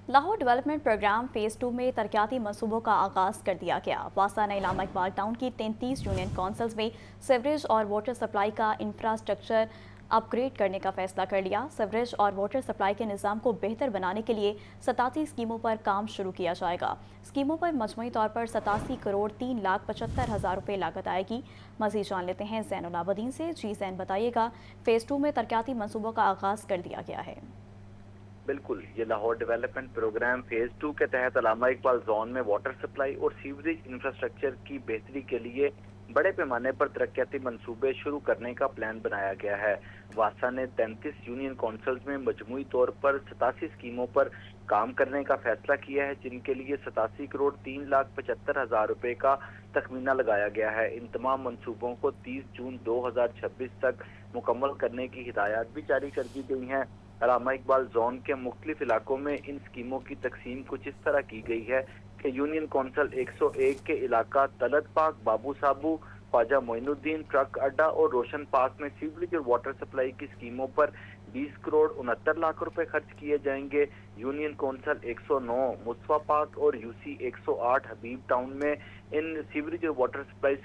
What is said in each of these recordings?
Lahore development programme phase 2 में तरक्याती मंसूबों का आगाज़ कर दिया गया। वासा ने इलामा इकबाल टाउन की 33 यूनियन काउंसिल्स में सीवरेज और वाटर सप्लाई का इंफ्रास्ट्रक्चर अपग्रेड करने का फैसला कर लिया। सीवरेज और वाटर सप्लाई के निज़ाम को बेहतर बनाने के लिए 87 स्कीमों पर काम शुरू किया जाएगा। स्कीमों पर मजमूई तौर पर 87 करोड़ 3,75,000 रुपये लागत आएगी। मज़ीद जान लेते हैं ज़ैनुल आबदीन से। जी ज़ैन, बताइएगा, फेज़ 2 में तरक्याती मंसूबों का आगाज़ कर दिया गया है। बिल्कुल, ये लाहौर डेवलपमेंट प्रोग्राम फेज 2 के तहत अलामा इकबाल जोन में वाटर सप्लाई और सीवरेज इंफ्रास्ट्रक्चर की बेहतरी के लिए बड़े पैमाने पर तरक्याती मंसूबे शुरू करने का प्लान बनाया गया है। वासा ने 33 यूनियन काउंसिल्स में मजमूई तौर पर 87 स्कीमों पर काम करने का फैसला किया है, जिनके लिए 87 करोड़ 3,75,000 रुपए का तखमीना लगाया गया है। इन तमाम मंसूबों को 30 जून 2026 तक मुकम्मल करने की हिदायत भी जारी कर दी गई हैं। अलामा इकबाल जोन के मुख्तलिफ इलाकों में इन स्कीमों की तकसीम कुछ इस तरह की गई है कि यूनियन कौंसल 101 के इलाका तलत पाक, बाबू साबू, ख्वाजा मोइनुद्दीन, ट्रक अड्डा और रोशन पार्क में सीवरेज और वाटर सप्लाई की स्कीमों पर 20 करोड़ 69 लाख रुपए खर्च किए जाएंगे। यूनियन कौंसल 109 मुस्तफा पार्क और यूसी 108 हबीब टाउन में इन सीवरेज और वाटर सप्लाई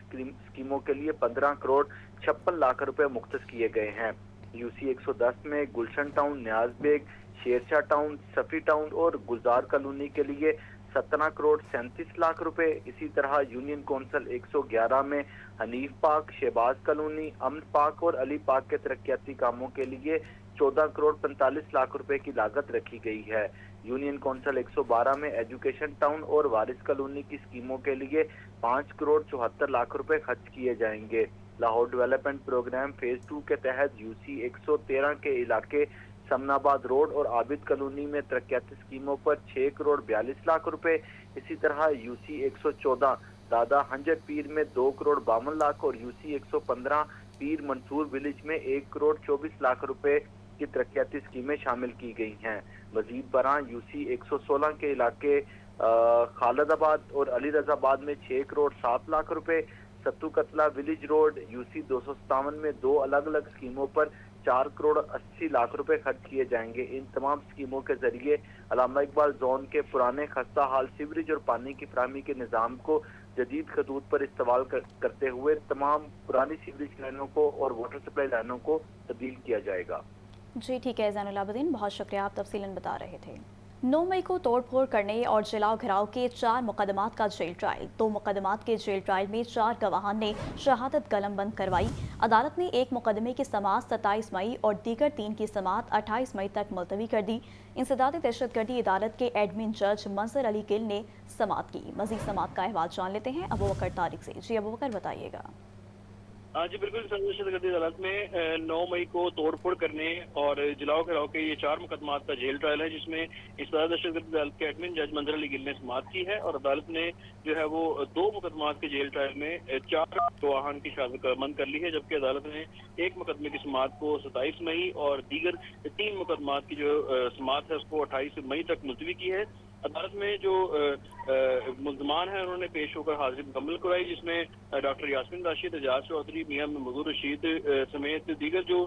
स्कीमों के लिए 15 करोड़ 56 लाख रुपए मुख्तस किए गए हैं। यूसी 110 में Gulshan town, Niaz Baig, Shershah town, Safi town और गुलजार कॉलोनी के लिए 17 करोड़ 37 लाख रुपए। इसी तरह यूनियन कौंसल 111 में हनीफ पार्क, शहबाज कॉलोनी, अमन पार्क और अली पार्क के तरक्याती कामों के लिए 14 करोड़ 45 लाख रुपए की लागत रखी गई है। यूनियन कौंसल 112 में एजुकेशन टाउन और वारिस कॉलोनी की स्कीमों के लिए 5 करोड़ 74 लाख रुपए खर्च किए जाएंगे। लाहौर डेवलपमेंट प्रोग्राम फेज 2 के तहत यूसी 113 के इलाके समनाबाद रोड और आबिद कॉलोनी में तरक्याती स्कीमों पर 6 करोड़ 42 लाख रुपए। इसी तरह यूसी 114 दादा हंजर पीर में 2 करोड़ 52 लाख और यूसी 115 पीर मंसूर विलेज में 1 करोड़ 24 लाख रुपए की तरक्याती स्कीमें शामिल की गई हैं। मजीद बरां यूसी 116 के इलाके खालिदाबाद और अली रजाबाद में 6 करोड़ 7 लाख रुपए। सत्तू कतला विलेज रोड यूसी 257 में 2 अलग अलग स्कीमों पर 4 करोड़ 80 लाख रुपए खर्च किए जाएंगे। इन तमाम स्कीमों के जरिए अलामा इकबाल जोन के पुराने खस्ता हाल सीवरेज और पानी की फराहमी के निज़ाम को जदीद खतूत पर इस्तेमाल करते हुए तमाम पुरानी सीवरेज लाइनों को और वाटर सप्लाई लाइनों को तब्दील किया जाएगा। जी ठीक है ज़ैनुल आबदीन, बहुत शुक्रिया, आप तफसीलन बता रहे थे। 9 मई को तोड़ फोड़ करने और जलाओ घिराव के 4 मुकदमात का जेल ट्रायल। 2 मुकदमात के जेल ट्रायल में 4 गवाहान ने शहादत कलम बंद करवाई। अदालत ने एक मुकदमे की समाअत 27 मई और दीगर 3 की समाअत 28 मई तक मुलतवी कर दी। इंसदाद दहशतगर्दी अदालत के एडमिन जज मंजर अली गिल ने समाअत की। मजीद समाअत का अहवाल जान लेते हैं अबू बकर तारिक से। जी अबू बकर, बताइएगा। जी बिल्कुल, दहशतगर्दी अदालत में 9 मई को तोड़फोड़ करने और जलाओ घिराव के ये 4 मुकदमात का जेल ट्रायल है, जिसमें इस दहशतगर्दी अदालत के एडमिन जज मंजर अली गिल ने समाअत की है। और अदालत ने जो है वो 2 मुकदमात के जेल ट्रायल में 4 गवाहान की शहादत बंद कर ली है, जबकि अदालत ने एक मुकदमे की समाअत को 27 मई और दीगर 3 मुकदमात की जो समाअत है उसको 28 मई तक मुलतवी की है। अदालत में जो मुल्जमान है उन्होंने पेश होकर हाजिरी मुकम्मल कराई, जिसमें डॉक्टर यास्मीन राशिद, एजाज चौधरी, मियां मजूर रशीद समेत दीगर जो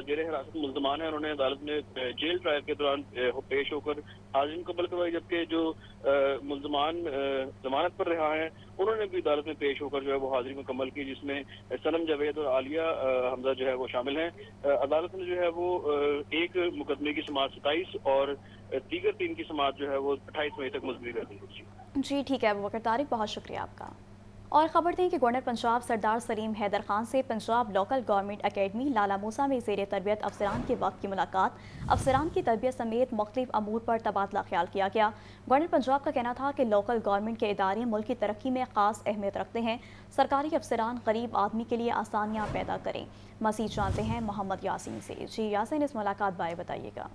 जेर हिरासत मुल्जमान है उन्होंने अदालत में जेल ट्रायल के दौरान पेश होकर हाजिरी मुकम्मल करवाई। जबकि जो मुल्जमान जमानत पर रहा है उन्होंने भी अदालत में पेश होकर जो है वो हाजिरी मुकम्मल की, जिसमें सनम जावेद और आलिया हमजा जो है वो शामिल हैं। अदालत ने जो है वो एक मुकदमे की समाअत 27 और दीगर 3 की समाअत जो है वो 28 मई तक मुलतवी कर दी। जी ठीक है अबू बकर तारिक, बहुत शुक्रिया आपका। और खबर दें कि गवर्नर पंजाब सरदार सलीम हैदर खान से पंजाब लोकल गवर्नमेंट अकेडमी लाला मूसा में ज़ेर तरबियत अफसरान के वक्त की मुलाकात। अफसरान की तरबियत समेत मुख्तलिफ अमूर पर तबादला ख्याल किया गया। गवर्नर पंजाब का कहना था कि लोकल गवर्नमेंट के इदारे मुल्क की तरक्की में ख़ास अहमियत रखते हैं। सरकारी अफसरान गरीब आदमी के लिए आसानियाँ पैदा करें। मज़ीद जानते हैं मोहम्मद यासीन से। जी यासीन, इस मुलाकात बारे बताइएगा।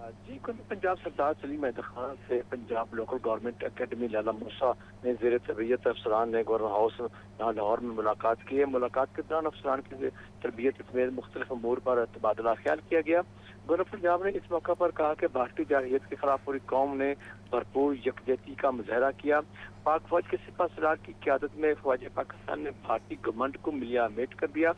जी, पंजाब सरदार सलीम हैदर खान से पंजाब लोकल गवर्नमेंट अकेडमी लाला मूसा में ज़ेर तरबियत अफसरान ने गवर्नर हाउस लाहौर में मुलाकात की है। मुलाकात के दौरान अफसरान की तरबियत समेत मुख्तलिफ अमूर पर तबादला ख्याल किया गया। गवर्नर पंजाब ने इस मौका पर कहा कि भारतीय जारहियत के खिलाफ पूरी कौम ने भरपूर यकजहती का मुजाहरा किया। पाक फौज के सिपह सलार की क़यादत में फौज पाकिस्तान ने भारतीय गवर्नमेंट को मिलिया मेट कर दिया।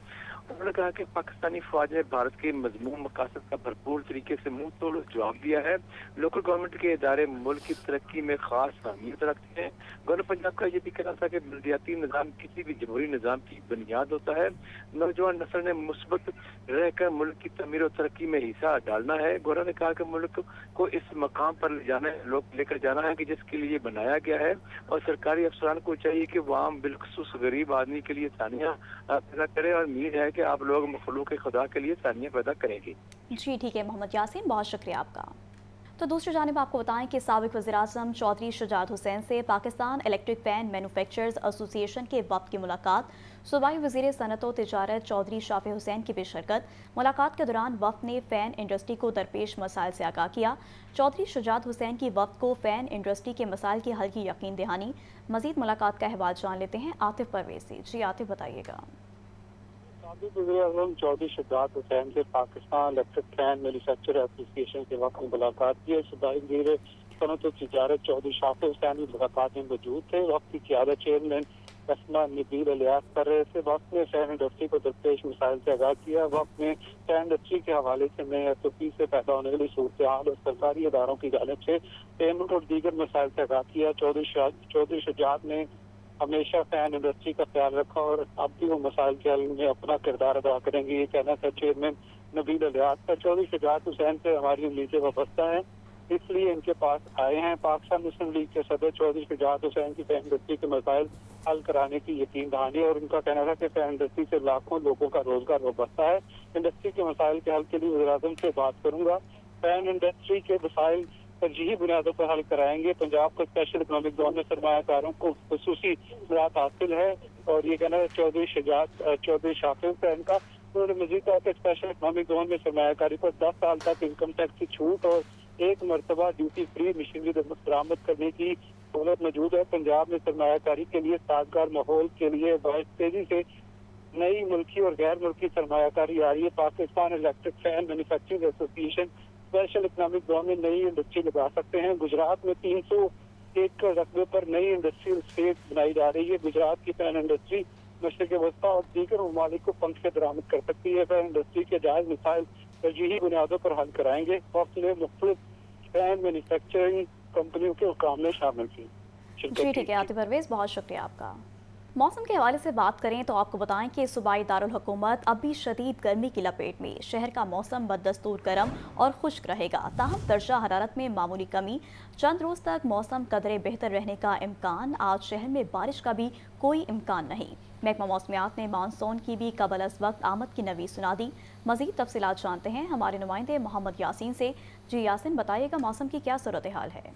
उन्होंने कहा कि पाकिस्तानी फौज ने भारत के मजमून मकासद का भरपूर तरीके से मुंह तोड़ जवाब दिया है। लोकल गवर्नमेंट के इदारे मुल्क की तरक्की में खास अहमियत रखते हैं। गवर्नर पंजाब का ये भी कहना था कि बलदियाती निज़ाम किसी भी जमहूरी निज़ाम की बुनियाद होता है। नौजवान नस्ल ने मुस्बत रहकर मुल्क की तमीर और तरक्की में हिस्सा डालना है। गवर्नर ने कहा कि मुल्क को इस मकाम पर लेकर जाना है कि जिसके लिए बनाया गया है, और सरकारी अफसरान को चाहिए कि वह आम बिलखसूस गरीब आदमी के लिए सानिया पैदा करे, और उम्मीद है कि आप लोग मखलूक खुदा के लिए सानिया पैदा करेंगे। जी ठीक है मोहम्मद यासीन, बहुत शुक्रिया आपका। तो दूसरी जानिब आपको बताएं कि साबिक वज़ीर-ए-आज़म चौधरी शुजात हुसैन से Pakistan electric fan manufacturers association के वफ़द की मुलाकात। सूबाई वज़ीर सनत व तिजारत चौधरी शाफी हुसैन की भी शिरकत। मुलाकात के दौरान वफ़द ने फ़ैन इंडस्ट्री को दरपेश मसाइल से आगाह किया। चौधरी शुजात हुसैन की वफ़द को फ़ैन इंडस्ट्री के मसाइल की हल की यकीन दहानी। मज़ीद मुलाकात का अहवाल जान लेते हैं आतिफ परवेज़ से। जी आतिफ बताइएगा। साबिक वज़ीर-ए-आज़म चौधरी शुजात हुसैन से Pakistan electric fan manufacturer association के वक्त में मुलाकात की। सूबाई वज़ीर सनत व तिजारत चौधरी शाफी हुसैन भी मुलाकात में मौजूद थे। वक्त की क़यादत चेयरमैन असमा नबील अलियास कर रहे थे। वक्त ने फैन इंडस्ट्री को दरपेश मसाइल से आगाह किया। वक्त में फैन इंडस्ट्री के हवाले से नए SOP से पैदा होने वाली सूरत हाल और सरकारी इदारों की जानिब से पेमेंट और दीगर मसाइल से आगाह किया। चौधरी शुजात ने हमेशा फैन इंडस्ट्री का ख्याल रखा और अब भी वो मसाइल के हल में अपना किरदार अदा करेंगे, ये कहना था चेयरमैन नबील अलियास का। चौधरी शुजात हुसैन से हमारी उम्मीदें वाबस्ता हैं, इसलिए इनके पास आए हैं। पाकिस्तान मुस्लिम लीग के सदर चौधरी शुजात हुसैन की फैन इंडस्ट्री के मसाइल हल कराने की यकीन दहानी, और उनका कहना था कि फैन इंडस्ट्री से लाखों लोगों का रोजगार वाबस्ता है। इंडस्ट्री के मसाइल के हल के लिए वज़ीर-ए-आज़म से बात करूंगा। फैन इंडस्ट्री के मसाइल तरजीही बुनियादों पर हल कराएंगे। पंजाब को स्पेशल इकोनॉमिक जोन में सरमायाकारों को खुसूसी राहत हासिल है, और ये कहना है चौधरी शाफी हुसैन का। उन्होंने मजीद कहा कि स्पेशल इकोनॉमिक जोन में सरमायाकारी पर 10 साल तक इनकम टैक्स की छूट और एक मरतबा ड्यूटी फ्री मशीनरी बरामद करने की सहूलत मौजूद है। पंजाब में सरमायाकारी के लिए साजगार माहौल के लिए तेजी से नई मुल्की और गैर मुल्की सरमायाकारी आ रही है। Pakistan electric fan manufacturers association special economic zone में नई इंडस्ट्री लगा सकते हैं। गुजरात में 300 एकड़ रकबे पर नई इंडस्ट्रियल स्टेट बनाई जा रही है। गुजरात की फैन इंडस्ट्री मशरक़ वस्ता और दीगर ममालिक को पंख से दरामद कर सकती है। फैन इंडस्ट्री के जायज़ मसाइल तरजीही बुनियादों पर हल कराएंगे। वक्त में मुख्तलिफ फैन मैन्युफैक्चरिंग कंपनियों के हुकाम ने शामिल की। जी ठीक है आतिफ परवेज़, बहुत शुक्रिया आपका। मौसम के हवाले से बात करें तो आपको बताएं कि सूबाई दारुल हुकूमत अब भी शदीद गर्मी की लपेट में। शहर का मौसम बदस्तूर गर्म और खुश्क रहेगा, ताहम दर्जा हरारत में मामूली कमी। चंद रोज़ तक मौसम कदरे बेहतर रहने का इम्कान। आज शहर में बारिश का भी कोई इम्कान नहीं। महकमा मौसमियात ने मानसून की भी कबल अज़ वक्त आमद की नवी सुना दी। मज़ीद तफसीलात जानते हैं हमारे नुमाइंदे मोहम्मद यासीन से। जी यासीन बताइएगा, मौसम की क्या सूरत हाल है?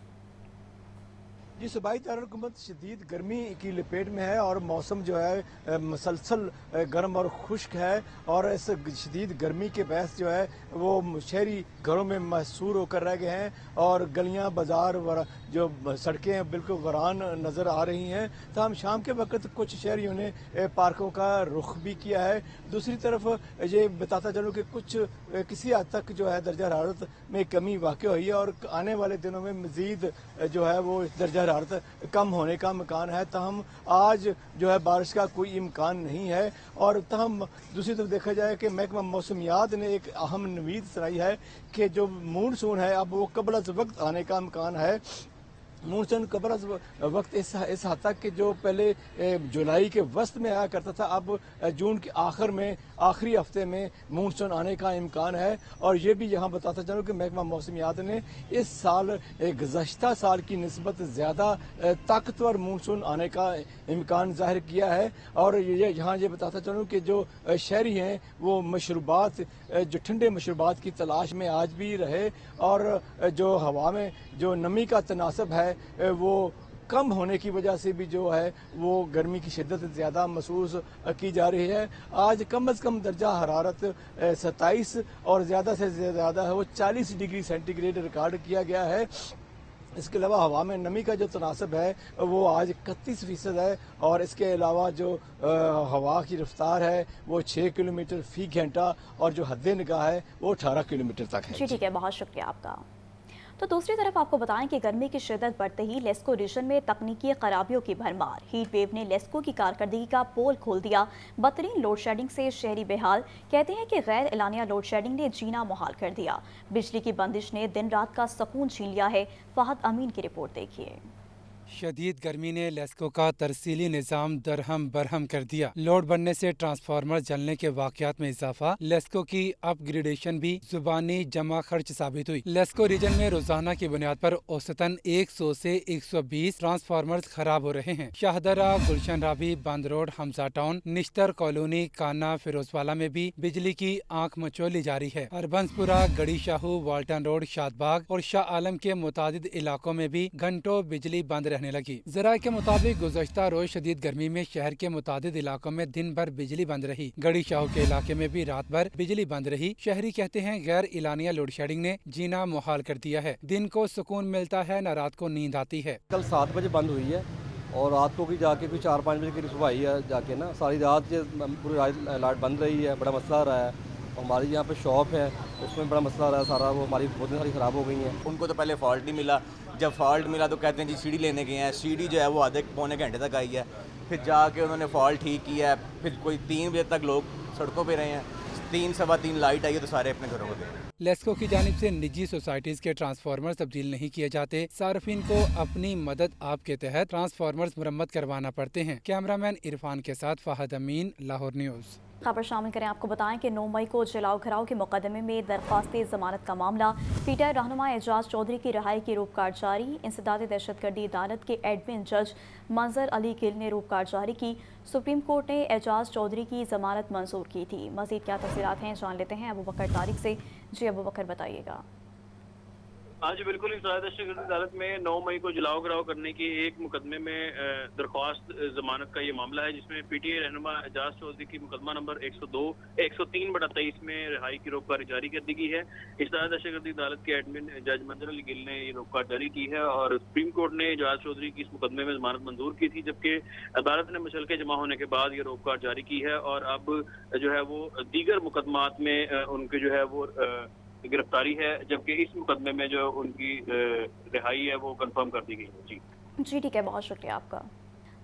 जी सूबाई दारुल-हुकूमत शदीद गर्मी की लपेट में है और मौसम जो है मसलसल गर्म और खुश्क है, और इस शदीद गर्मी के बहस जो है वो शहरी घरों में महसूर होकर रह गए हैं, और गलियां बाजार जो सड़कें हैं बिल्कुल वीरान नज़र आ रही हैं। तो हम शाम के वक्त कुछ शहरियों ने पार्कों का रुख भी किया है। दूसरी तरफ ये बताता चलूँ कि किसी हद तक जो है दर्जा हरारत में कमी वाक़ हुई है, और आने वाले दिनों में मज़ीद जो है वो दर्जा हरारत कम होने का इम्कान है। तहम आज जो है बारिश का कोई इम्कान नहीं है, और तहम दूसरी तरफ देखा जाए कि महकमा मौसमियात ने एक अहम नवीद सुनाई है कि जो मानसून है अब वो कबल अज़ वक्त आने का इम्कान है। मानसून कबल अज़ वक्त इस हद तक कि जो पहले जुलाई के वस्त में आया करता था, अब जून के आखिरी हफ्ते में मानसून आने का इम्कान है। और ये भी यहाँ बताता चलूँ कि महकमा मौसमियात ने इस साल गुज़श्ता साल की निस्बत ज़्यादा ताकतवर मानसून आने का इम्कान ज़ाहिर किया है। और यहाँ ये बताता चलूँ कि जो शहरी हैं वो मशरूबात, जो ठंडे मशरूबात की तलाश में आज भी रहे, और जो हवा में जो नमी का तनासब है वो कम होने की वजह से भी जो है वो गर्मी की शिद्दत ज़्यादा महसूस की जा रही है। आज कम अज़ कम दर्जा हरारत 27 और ज़्यादा से ज़्यादा है वो 40 डिग्री सेंटीग्रेड रिकॉर्ड किया गया है। इसके अलावा हवा में नमी का जो तनासब है वो आज 31% है, और इसके अलावा जो हवा की रफ्तार है वो 6 किलोमीटर फ़ी घंटा, और जो हद निगाह है वो 18 किलोमीटर तक है। जी ठीक है, बहुत शुक्रिया आपका। तो दूसरी तरफ आपको बताएं कि गर्मी की शिद्दत बढ़ते ही लेस्को रीजन में तकनीकी खराबियों की भरमार। हीट वेव ने लेस्को की कारकर्दगी का पोल खोल दिया। बदतरीन लोड शेडिंग से शहरी बेहाल। कहते हैं कि गैर एलानिया लोड शेडिंग ने जीना मुहाल कर दिया। बिजली की बंदिश ने दिन रात का सुकून छीन लिया है। फहद अमीन की रिपोर्ट देखिए। शदीद गर्मी ने लेस्को का तरसीली निज़ाम दरहम बरहम कर दिया। लोड बढ़ने से ट्रांसफार्मर जलने के वाकयात में इजाफा। लेस्को की अपग्रेडेशन भी जुबानी जमा खर्च साबित हुई। लेस्को रीजन में रोजाना की बुनियाद पर औसतन 100 से 120 ट्रांसफार्मर खराब हो रहे हैं। शाहदरा, गुलशन रावी, बंद road, Hamza town, Nishtar colony, काना, फिरोजवाला में भी बिजली की आंख मचोली जारी है। हरबंसपुरा, गड़ी शाहू, वाल्टन रोड, शादबाग और शाह आलम के मुतादिद इलाकों में भी घंटों बिजली बंद रहने लगी। ज़राए के मुताबिक गुज़श्ता रोज शदीद गर्मी में शहर के मुतादिद इलाकों में दिन भर बिजली बंद रही। गड़ी शाहू के इलाके में भी रात भर बिजली बंद रही। शहरी कहते हैं गैर इलानिया लोड शेडिंग ने जीना मुहाल कर दिया है। दिन को सुकून मिलता है, न रात को नींद आती है। कल 7 बजे बंद हुई है और रात को भी जाके कोई 4-5 बजे की सुबह आई है जाके ना, सारी रात पूरी लाइट बंद रही है। बड़ा मसला रहा है। हमारी यहाँ पे शॉप है, उसमें बड़ा मसला रहा है सारा। वो हमारी बहुत सारी ख़राब हो गई हैं। उनको तो पहले फॉल्ट नहीं मिला। जब फॉल्ट मिला तो कहते हैं जी सीढ़ी लेने गए हैं। सीढ़ी जो है वो आधे पौने घंटे तक आई है। फिर जाके उन्होंने फॉल्ट ठीक किया है। फिर कोई 3 बजे तक लोग सड़कों पे रहे हैं। 3 सवा 3 लाइट आई है तो सारे अपने घरों को गए। लेस्को की जानिब से निजी सोसाइटीज के ट्रांसफार्मर तब्दील नहीं किए जाते। सार्फिन को अपनी मदद आप के तहत ट्रांसफार्मर मुरम्मत करवाना पड़ते हैं। कैमरामैन इरफान के साथ फहद अमीन, लाहौर न्यूज़। खबर शामिल करें। आपको बताएं कि 9 मई को जलाओ घराव के मुकदमे में दरख्वास्त जमानत का मामला। पीटीआई रहनुमा एजाज चौधरी की रिहाई की रूपकार जारी। इंसदाद दहशतगर्दी अदालत के एडमिन जज मंजर अली गिल ने रूपकार जारी की। सुप्रीम कोर्ट ने एजाज चौधरी की जमानत मंजूर की थी। मजीद क्या तफसीलात हैं जान लेते हैं अबू बकर तारिक से। जी अबू बकर बताइएगा। हाँ जी बिल्कुल, इंसदाद दहशतगर्दी अदालत में 9 मई को जलाओ घराव करने के एक मुकदमे में दरख्वास्त जमानत का ये मामला है, जिसमें पीटीआई रहनुमा एजाज चौधरी की मुकदमा नंबर 103/23 में रिहाई की रोकगार जारी कर दी गई है। इंसदाद दहशतगर्दी अदालत के एडमिन जज मंजर अली गिल ने ये रोकगार जारी की है और सुप्रीम कोर्ट ने एजाज चौधरी की इस मुकदमे में जमानत मंजूर की थी, जबकि अदालत ने मुचलके जमा होने के बाद ये रोकगार जारी की है और अब जो है वो दीगर मुकदमात में उनके जो है वो गिरफ्तारी है, जबकि इस मुकदमे में जो उनकी रिहाई है वो कंफर्म कर दी गई है। जी ठीक है, बहुत शुक्रिया आपका।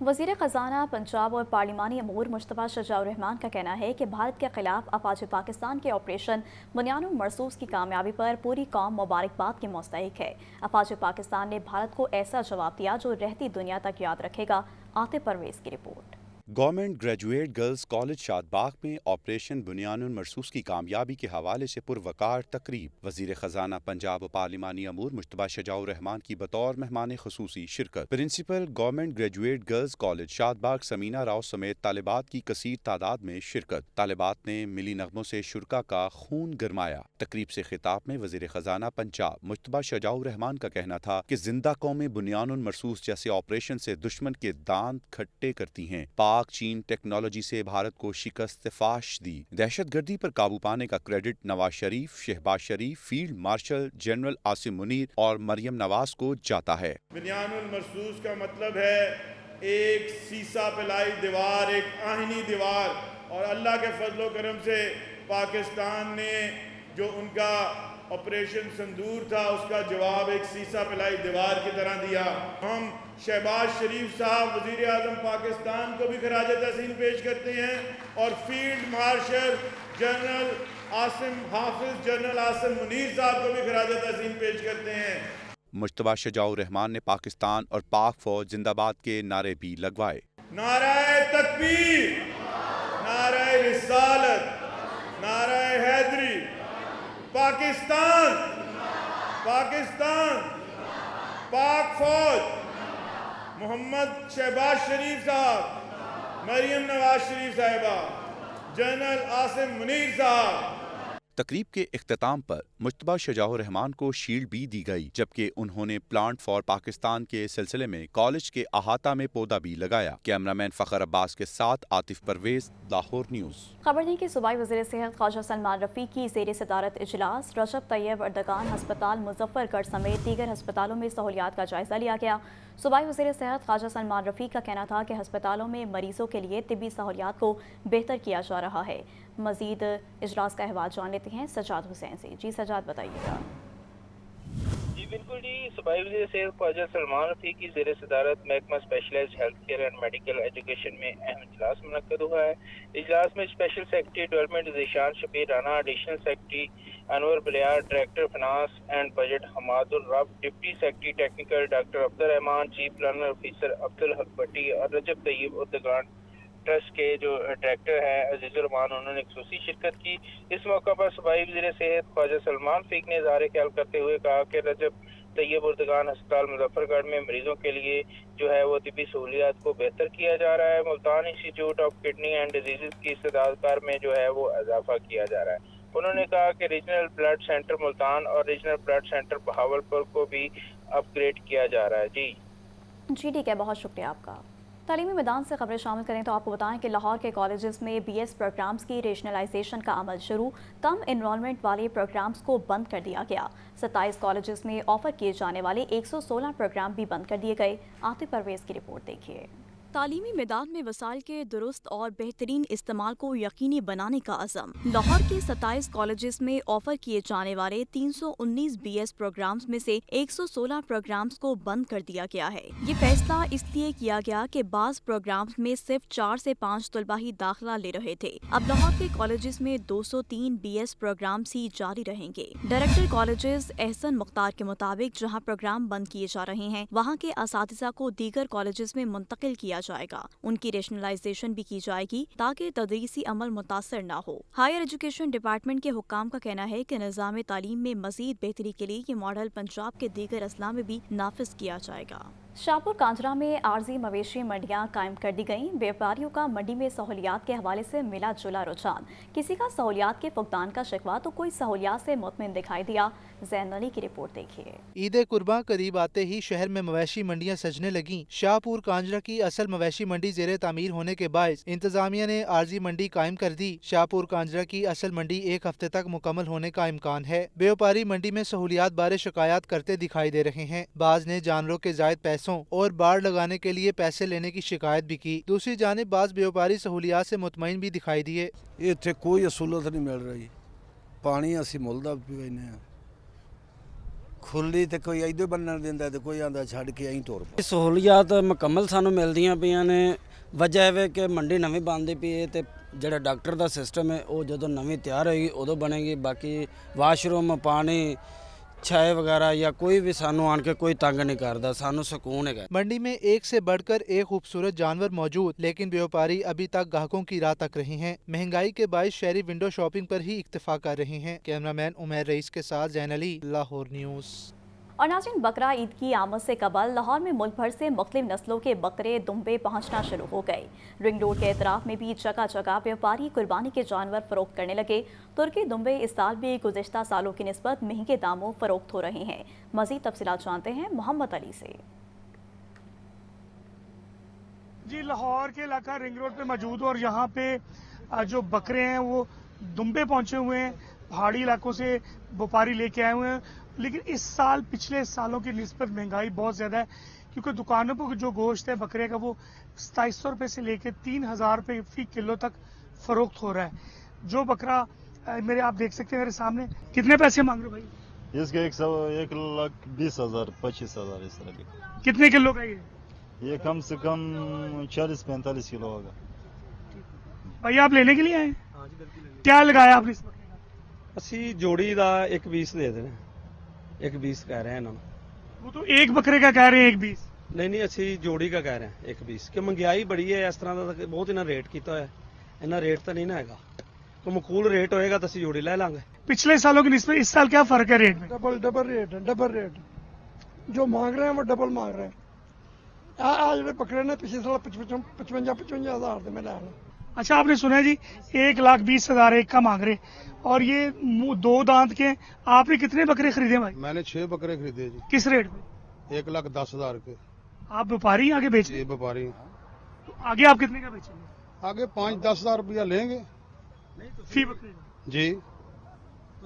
वज़ीर ख़जाना पंजाब और पार्लिमानी अमूर मुश्तबा शजाउर रहमान का कहना है कि भारत के खिलाफ अफवाज पाकिस्तान के ऑपरेशन बुनियानुल मरसूस की कामयाबी पर पूरी कौम मुबारकबाद की मुस्तहिक है। अफवाज पाकिस्तान ने भारत को ऐसा जवाब दिया जो रहती दुनिया तक याद रखेगा। आतिफ परवेज़ की report. Government graduate girls college Shadbagh में ऑपरेशन बुनियानुल मरसूस की कामयाबी के हवाले से पुरवकार तकरीब। वजीर खजाना पंजाब और पार्लिमानी अमूर मुश्तबा शजाउर रहमान की बतौर मेहमान खुसूसी शिरकत। Principal government graduate girls college Shadbagh Samina Rao समेत तालिबात की कसीर तादाद में शिरकत। तालिबात ने मिली नगमों से शुरका का खून गरमाया। तकरीब से खिताब में वजीर खजाना पंजाब मुश्तबा शजाउर रहमान का कहना था कि जिंदा कौमें बुनियानुल मरसूस जैसे ऑपरेशन से दुश्मन के दांत खट्टे करती हैं। पाक चीन टेक्नोलॉजी से भारत को शिकस्त फाश दी। दहशत गर्दी पर काबू पाने का credit Nawaz Sharif, Shahbaz Sharif, field marshal general Asim Munir और मरियम नवाज को जाता है। बुनियानुल मरसूस का मतलब है एक सीसा पिलाई दीवार, एक आहिनी दीवार, और अल्लाह के फजलो करम से पाकिस्तान ने जो उनका ऑपरेशन संदूर था उसका जवाब एक सीसा पिलाई दीवार की तरह दिया। हम शहबाज शरीफ साहब वजीर आज़म पाकिस्तान को भी खराज तहसीन पेश करते हैं और field marshal general Asim Munir साहब को भी खराज तहसीन पेश करते हैं। मुश्तबा शजाउर रहमान ने पाकिस्तान और पाक फौज जिंदाबाद के नारे भी लगवाए। नाराए तकबीर, नाराए रिसालत, नाराए हैदरी, पाकिस्तान, पाकिस्तान, पाक फौज, मोहम्मद शहबाज शरीफ साहब, मरियम नवाज शरीफ साहिबा, जनरल आसिम मुनीर साहब। तकरीब के इख्तिताम पर मुश्तबा शजाउर रहमान को शील्ड भी दी गई, जबकि उन्होंने प्लांट फॉर पाकिस्तान के सिलसिले में कॉलेज के अहाता में पौधा भी लगाया। कैमरामैन फखर अब्बास के साथ आतिफ परवेज, लाहौर न्यूज़। खबर दी कि सूबाई वज़ीर सेहत ख्वाजा सलमान रफ़ी की ज़ेर सदारत इजलास। रजब तैयब अर्दगान हस्पताल मुजफ्फरगढ़ समेत दीगर हस्पतालों में सहूलियात का जायजा लिया गया। सूबाई वज़ीर सेहत ख्वाजा सलमान रफ़ी का कहना था कि हस्पतालों में मरीजों के लिए तिब्बी सहूलियात को बेहतर किया जा रहा है। मजीद इजलास का अहवाल जान लेते हैं सजाद हुसैन से। जी सजाद बताइएगा। जी जी बिल्कुल जी, सूबाई वज़ीर सेहत ख्वाजा सलमान रफीक की ज़ेर सदारत महकमा specialized health care and medical education में अहम इजलास मुनक्कद हुआ है। इजलास में special secretary development Zeeshan Shabbir Rana, additional secretary Anwar Baliyar, director finance and budget Hamadur Rab, deputy secretary technical doctor Abdul Rehman, chief planner officer Abdul Haq Bhatti और रजब तैयब उद्दगान ट्रस्ट के जो डायरेक्टर है अजीजुर रहमान, उन्होंने खुसूसी शिरकत की। इस मौका पर सूबाई वज़ीर सेहत ख्वाजा सलमान रफीक ने इज़हार ख्याल करते हुए कहा कि रजब तैयब उर्दगान अस्पताल मुजफ्फरगढ़ में मरीजों के लिए जो है वो तिबी सहूलियात को बेहतर किया जा रहा है। Multan institute of kidney and disease की इस्तेदादकार में जो है वो इजाफा किया जा रहा है। उन्होंने कहा कि रीजनल ब्लड सेंटर मुल्तान और रीजनल ब्लड सेंटर बहावलपुर को भी अपग्रेड किया जा रहा है। जी ठीक है, बहुत शुक्रिया आपका। तालीमी मैदान से खबरें शामिल करें तो आपको बताएं कि लाहौर के कॉलेजेस में BS प्रोग्राम्स की रेशनलाइजेशन का अमल शुरू, कम इनरोलमेंट वाले प्रोग्राम्स को बंद कर दिया गया। 27 कॉलेजेस में ऑफर किए जाने वाले 116 प्रोग्राम भी बंद कर दिए गए। आतिफ परवेज की रिपोर्ट देखिए। तालीमी मैदान में वसाइल के दुरुस्त और बेहतरीन इस्तेमाल को यकीनी बनाने का अज़म। लाहौर के 27 कॉलेजेस में ऑफर किए जाने वाले 319 BS प्रोग्राम्स में से 116 प्रोग्राम्स को बंद कर दिया गया है। ये फैसला इसलिए किया गया कि बाज़ प्रोग्राम्स में सिर्फ 4 से 5 तलबा ही दाखिला ले रहे थे। अब लाहौर के कॉलेजेस में 203 BS प्रोग्राम्स ही जारी रहेंगे। डायरेक्टर कॉलेजेस एहसन मुख्तार के मुताबिक जहाँ प्रोग्राम बंद किए जा रहे हैं वहाँ के असातिज़ा को दीगर कॉलेजेस में मुंतकिल किया जाएगा। उनकी रेशनलाइजेशन भी की जाएगी ताकि तदरीसी अमल मुतासर न हो। हायर एजुकेशन डिपार्टमेंट के हुक्काम का कहना है कि निज़ाम तालीम में मजीद बेहतरी के लिए ये मॉडल पंजाब के दीगर अजला में भी नाफिज किया जाएगा। शाहपुर कांजरा में आर्जी मवेशी मंडियां कायम कर दी गईं। व्यापारियों का मंडी में सहूलियात के हवाले से मिला जुला रुझान। किसी का सहूलियात के फुकदान का शिकवा तो कोई सहूलियात से मुतमिन दिखाई दिया। जैन अली की रिपोर्ट देखिए। ईद कुर्बान करीब आते ही शहर में मवेशी मंडियां सजने लगीं। शाहपुर कांजरा की असल मवेशी मंडी जेरे तामीर होने के बायस इंतजामिया ने आर्जी मंडी कायम कर दी। शाहपुर कांजरा की असल मंडी एक हफ्ते तक मुकम्मल होने का इम्कान है। व्यापारी मंडी में सहूलियात बारे शिकायत करते दिखाई दे रहे हैं। बाज ने जानवरों के जायद पैसों और बाड़ लगाने के लिए पैसे लेने की शिकायत भी की। दूसरी जानिब बाज व्यापारी सहूलियात से मुतमईन भी दिखाई दिए। इत्थे कोई असूलत नहीं मिल रही। पानी असी मुल दा पीने खुली तो कोई इधर बनने देंदा ते कोई आंदा छड़ के अं तुर पा। सहूलियात मुकम्मल सानू मिलदियां पियां ने। वजह है कि मंडी नवीं बनदी पई है ते ਜਿਹੜਾ ਡਾਕਟਰ ਦਾ ਸਿਸਟਮ ਹੈ ਉਹ ਜਦੋਂ ਨਵੀਂ ਤਿਆਰ ਹੋਏਗੀ ਉਦੋਂ ਬਣेगी। बाकी वाशरूम पानी छाए वगैरह या कोई भी सानू आन के कोई तंग नहीं करता, सानू सुकून है। मंडी में एक से बढ़कर एक खूबसूरत जानवर मौजूद, लेकिन व्यापारी अभी तक ग्राहकों की राह तक रहे हैं। महंगाई के बायस शहरी विंडो शॉपिंग पर ही इक्तफा कर रहे हैं। कैमरामैन उमैर रईस के साथ जैन अली, लाहौर न्यूज़। और नाज़रीन, बकरा ईद की आमद से कबल लाहौर में मुल्क भर से मुख्तलिफ नस्लों के बकरे दुम्बे पहुँचना शुरू हो गए। रिंग रोड के एतराफ में भी जगह जगह व्यापारी कुर्बानी के जानवर फरोख्त करने लगे। तुर्की दुम्बे इस साल भी गुज़िश्ता सालों की निस्बत महंगे दामों फरोख्त हो रहे हैं। मज़ीद तफसीलात जानते हैं मोहम्मद अली से। जी, लाहौर के इलाका रिंग रोड पे मौजूद और यहाँ पे जो बकरे हैं वो दुम्बे पहुँचे हुए हैं। पहाड़ी इलाकों से व्यापारी लेके आए हुए हैं। लेकिन इस साल पिछले सालों की निस्बत महंगाई बहुत ज़्यादा है, क्योंकि दुकानों पर जो गोश्त है बकरे का वो 2700 रुपये से लेकर 3000 रुपये फी किलो तक फरोख्त हो रहा है। जो बकरा मेरे आप देख सकते हैं मेरे सामने, कितने पैसे मांग रहे हो भाई? इसके 1,20,000 25,000 इस तरह के। कितने किलो का ये कम से कम 40-45 किलो होगा। भाई आप लेने के लिए आए? क्या लगाया आपने? असी जोड़ी का 1,20 दे देना, 1,20 कह रहे हैं ना। वो तो एक बकरे का कह रहे हैं 1,20। नहीं असी जोड़ी का कह रहे हैं 1,20, कि महंगाई बड़ी है इस तरह का बहुत इन्हें रेट किया है। इन्ना रेट तो नहीं ना है, तो मकूल रेट होएगा तो असी जोड़ी ले लांगे। पिछले सालों की निस्बत इस साल क्या फर्क है रेट में? डबल रेट है, डबल रेट जो मांग रहे हैं वो डबल मांग रहे हैं। आज जो पकड़े ने पिछले साल 55,000 में लाया। अच्छा, आपने सुना है जी 1,20,000 एक का मांग रहे, और ये 2 दांत के। आपने कितने बकरे खरीदे भाई? मैंने 6 बकरे खरीदे जी। किस रेट पे? 1,10,000 के। आप व्यापारी आगे बेच? व्यापारी। तो आगे आप कितने का बेचेंगे? आगे 5-10 हजार रुपया लेंगे फी बकरे जी।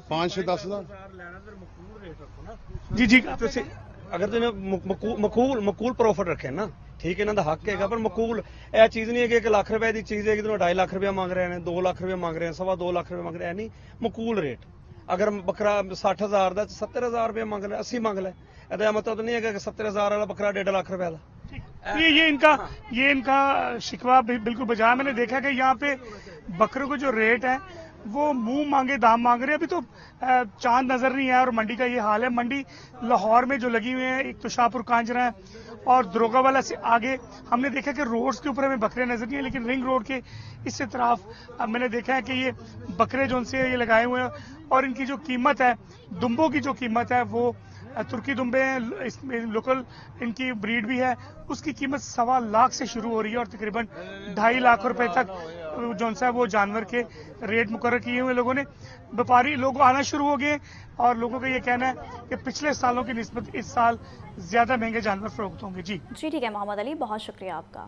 5 से 10,000 जी जी। अगर तुमने मकूल प्रॉफिट रखे ना, ठीक है, इन्हों का हक है, पर मकूल यह चीज नहीं है कि 1 लाख रुपए की चीज है कि 2.5 लाख रुपया मांग रहे हैं, 2 लाख रुपया मांग रहे हैं, 2.25 लाख रुपया मांग रहे हैं। नहीं, मकूल रेट। ਅਗਰ ਬੱਕਰਾ 60,000 ਦਾ 70,000 ਰੁਪਏ ਮੰਗ ਲੈ 80 ਮੰਗ ਲੈ ਇਹਦਾ ਮਤਲਬ ਨਹੀਂ ਹੈ ਕਿ 70,000 वाला बकरा 1.5 लाख रुपए का। ये इनका शिकवा बिल्कुल बजाय। मैंने देखा कि यहाँ पे बकरों को जो रेट है वो मुंह मांगे दाम मांग रहे हैं। अभी तो चांद नजर नहीं है और मंडी का ये हाल है। मंडी लाहौर में जो लगी हुई है, एक तो शाहपुर कांजरा है और दरोगा वाला से आगे हमने देखा कि रोड्स के ऊपर हमें बकरे नजर नहीं है, लेकिन रिंग रोड के इस तरफ मैंने देखा है कि ये बकरे जो उनसे ये लगाए हुए हैं और इनकी जो कीमत है, दुम्बों की जो कीमत है वो तुर्की दुम्बे हैं, इसमें लोकल इनकी ब्रीड भी है, उसकी कीमत 1.25 लाख से शुरू हो रही है और तकरीबन 2.5 लाख रुपए तक जो है वो जानवर के रेट मुकर्रर किए हुए लोगों ने। व्यापारी लोग आना शुरू हो गए और लोगों का ये कहना है कि पिछले सालों की निस्बत इस साल ज्यादा महंगे जानवर फरोख्त होंगे। जी ठीक है मोहम्मद अली, बहुत शुक्रिया आपका।